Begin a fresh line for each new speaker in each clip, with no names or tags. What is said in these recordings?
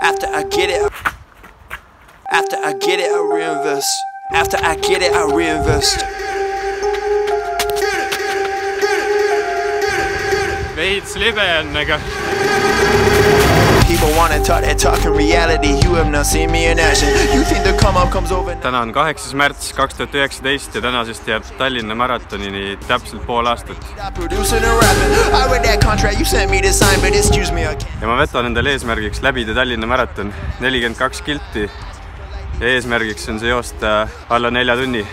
After I get it, I reinvest. After I get it, I reinvest.
Veits libe on, aga
People wanna talk that talk in reality. You have not seen me in action. You think the come up comes over.
Täna on 8. märts 2019 ja tänasest jääb Tallinna maratonini täpselt pool aastat. Ja ma võtan endale eesmärgiks läbida Tallinna maraton 42 kilti ja eesmärgiks on see joosta alla 4 tunni.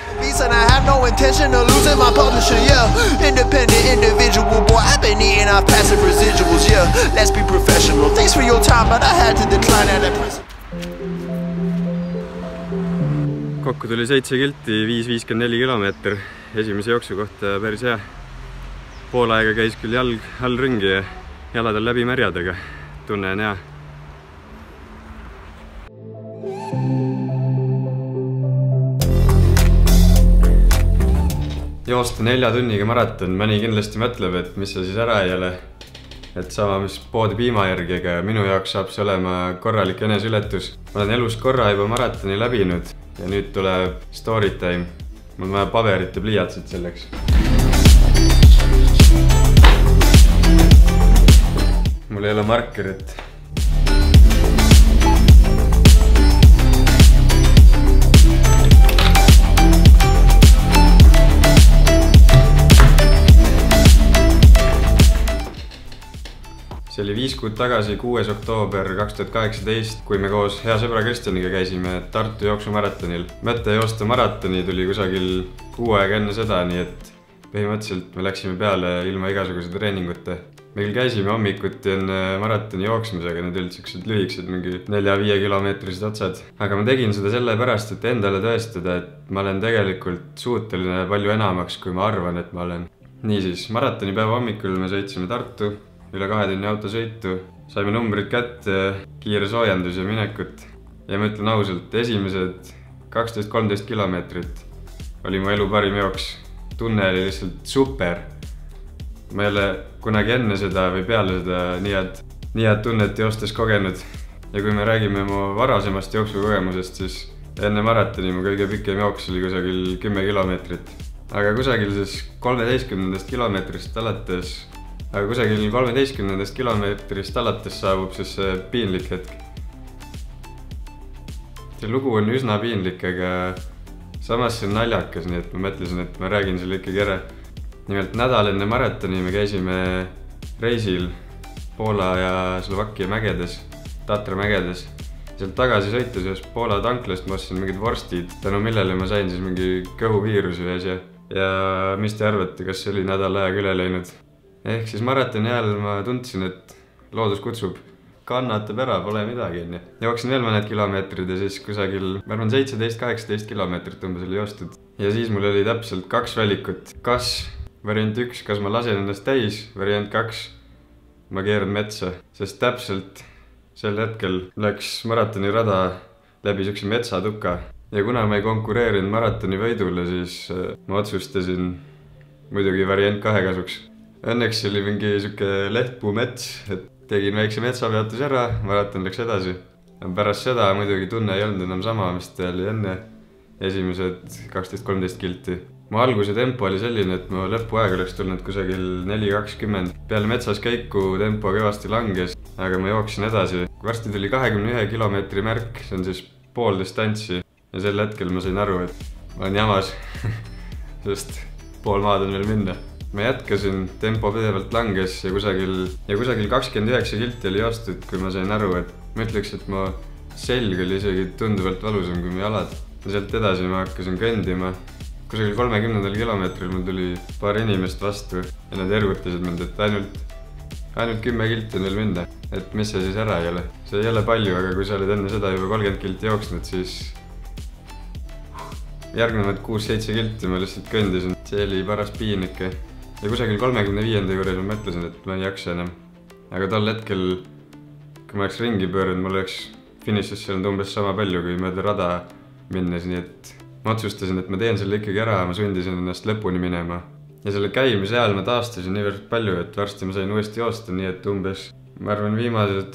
Kokku tuli 7 kilti, 5,54 kilomeeter. Esimese jooksu kohta päris hea. Pool aega käis küll jalg all ringi ja jalad on läbi märjadega. Tunne on hea. Joosta 4 tunniga maraton. Mõni kindlasti mõtleb, et mis see siis ära ei ole. Et sama mis poodi piimajärgi, aga minu jaoks saab see olema korralik eneseületus. Ma olen elus korra juba maratoni läbinud ja nüüd tuleb story time. Mul on vaja paberit ja pliiatsit selleks. Mul ei ole markerit. See oli 5 kuud tagasi, 6. oktoober 2018, kui me koos hea sõbra Kristjaniga käisime Tartu jooksumaratonil. Mõte joosta maratoni tuli kusagil kuu aega enne seda, nii et põhimõtteliselt me läksime peale ilma igasuguse treeninguta. Me küll käisime hommikuti enne maratoni jooksmisega, need olid sellised lühikesed, mingi 4-5 kilomeetrised otsad. Aga ma tegin seda sellepärast, et endale tõestada, et ma olen tegelikult suuteline palju enamaks, kui ma arvan, et ma olen. Niisiis, maratoni päeva hommikul me sõitsime Tartu. Üle 2 tunni autosõitu, saime numbrid kätte, kiire soojendus ja minekut. Ja ma ütlen ausalt, esimesed 12-13 kilomeetrit oli mu elu parim jooks. Tunne oli lihtsalt super. Ma ei ole kunagi enne seda või peale seda nii head tunnet joostes kogenud. Ja kui me räägime mu varasemast jooksukogemusest, siis enne maratoni mu kõige pikem jooks oli kusagil 10 kilomeetrit. Aga kusagil siis 13 kilomeetrist alates saabub siis see piinlik hetk. See lugu on üsna piinlik, aga samas see on naljakas, nii et ma mõtlesin, et ma räägin selle ikkagi ära. Nimelt nädal enne maratoni me käisime reisil Poola ja Slovakkia mägedes, Tatra mägedes. Sealt tagasi sõites ühes Poola tanklast ma ostsin mingid vorstid, tänu millele ma sain siis mingi kõhuviirus või asja. Ja mis te arvate, kas see oli nädal aega üle läinud? Ehk siis maratoni ajal ma tundsin, et loodus kutsub. Kannatab ära, pole midagi. Jooksin veel mõned kilomeetrid ja siis kusagil, ma arvan 17-18 kilomeetrit umbes oli joostud. Ja siis mul oli täpselt 2 valikut. Kas variant 1, kas ma lasen ennast täis, variant 2, ma keeran metsa. Sest täpselt sel hetkel läks maratoni rada läbi sükse metsatuka. Ja kuna ma ei konkureerinud maratoni võidule, siis ma otsustasin muidugi variant 2 kasuks. Õnneks oli mingi süke lehtpuu mets, et tegin väikse metsapeatus ära, maraton läks edasi. Pärast seda muidugi tunne ei olnud enam sama, mis ta oli enne esimesed 12-13 kilti. Mu alguse tempo oli selline, et mu lõpuaeg oleks tulnud kusagil 4.20. Peale metsas käiku tempo kõvasti langes, aga ma jooksin edasi. Varsti tuli 21 kilomeetri märk, see on siis pool distantsi. Ja sel hetkel ma sain aru, et ma olen jamas, sest pool maad on veel minna. Ma jätkasin, tempo pidevalt langes ja kusagil 29 kilti oli joostud, kui ma sain aru, et ma ütleks, et mu selg oli isegi tunduvalt valusam kui mu jalad. Ja sealt edasi ma hakkasin kõndima. Kusagil 30 kilomeetril mul tuli paar inimest vastu ja nad ergutasid mind, et ainult 10 kilti on veel minna. Et mis see siis ära ei ole. See ei ole palju, aga kui sa oled enne seda juba 30 kilti jooksnud, siis järgnevad 6-7 kilti ma lihtsalt kõndisin. See oli paras piinike. Ja kusagil 35. juures ma mõtlesin, et ma ei jaksa enam. Aga tol hetkel, kui ma oleks ringi pööranud, mul oleks finišisse olnud umbes sama palju, kui mööda rada minnes. Nii et ma otsustasin, et ma teen selle ikkagi ära, ma sundisin ennast lõpuni minema. Ja selle käimise ajal ma taastasin niivõrd palju, et varsti ma sain uuesti joosta, nii et umbes, ma arvan, viimased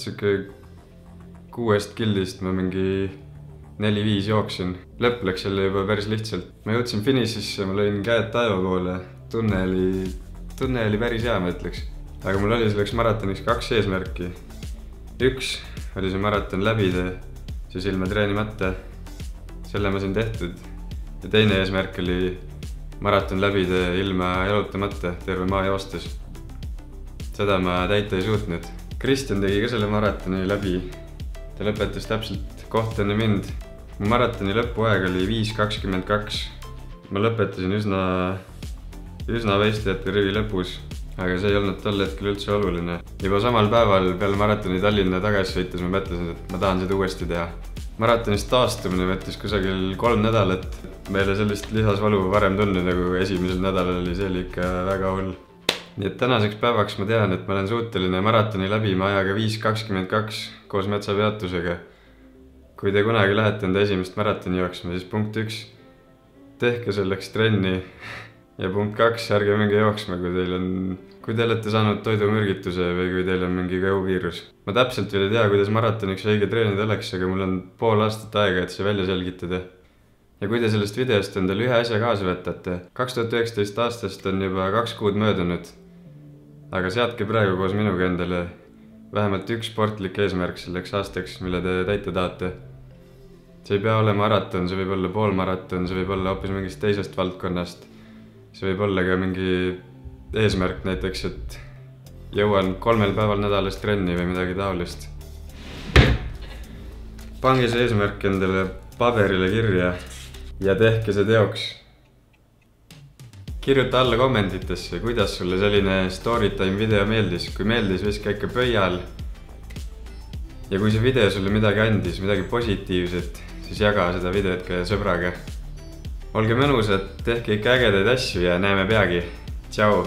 6 gildist ma mingi 4-5 jooksin. Lõpp läks jälle juba päris lihtsalt. Ma jõudsin finišisse, ma lõin käed taeva poole. Tunne oli päris hea, ma ütleks. Aga mul oli selleks maratoniks 2 eesmärki. Üks oli see maraton läbida, siis ilma treenimata. Selle ma sain tehtud. Ja teine eesmärk oli maraton läbida ilma jalutamata terve maa joostes. Seda ma täita ei suutnud. Kristjan tegi ka selle maratoni läbi. Ta lõpetas täpselt koht enne mind. Mu maratoni lõpuaeg oli 5:22. Ma lõpetasin üsna võistlejate rivi lõpus, aga see ei olnud tol hetkel üldse oluline. Juba samal päeval peale maratoni Tallinna tagasi sõites ma mõtlesin, et ma tahan seda uuesti teha. Maratonist taastumine võttis kusagil 3 nädalat. Meile sellist lisasvalu varem tundnud, nagu esimesel nädalal oli, see oli ikka väga hull. Nii et tänaseks päevaks ma tean, et ma olen suuteline maratoni läbima ajaga 5:22 koos metsapeatusega. Kui te kunagi lähete enda esimest maratoni jooksma, siis punkt 1, tehke selleks trenni. Ja punkt 2, ärge minge jooksma, kui te olete saanud toidumürgituse või kui teil on mingi kõhuviirus. Ma täpselt veel ei tea, kuidas maratoniks õige treenida oleks, aga mul on pool aastat aega, et see välja selgitada. Ja kui te sellest videost endale ühe asja kaasa võtate, 2019 aastast on juba 2 kuud möödunud. Aga seadke praegu koos minuga endale vähemalt üks sportlik eesmärk selleks aastaks, mille te täita tahate. See ei pea olema maraton, see võib olla poolmaraton, see võib olla hoopis mingist teisest valdkonnast. See võib olla ka mingi eesmärk näiteks, et jõuan 3 päeval nädalas trenni või midagi taolist. Pange see eesmärk endale paberile kirja ja tehke see teoks. Kirjuta alla kommentitesse, kuidas sulle selline storytime video meeldis. Kui meeldis, viska ikka pöial. Ja kui see video sulle midagi andis, midagi positiivset, siis jaga seda videot ka sõbraga. Olge mõnusad, tehke ikka ägedaid asju ja näeme peagi. Tšau!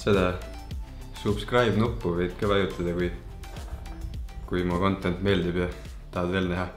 Seda subscribe nuppu võid ka vajutada, kui mu content meeldib ja tahad veel näha.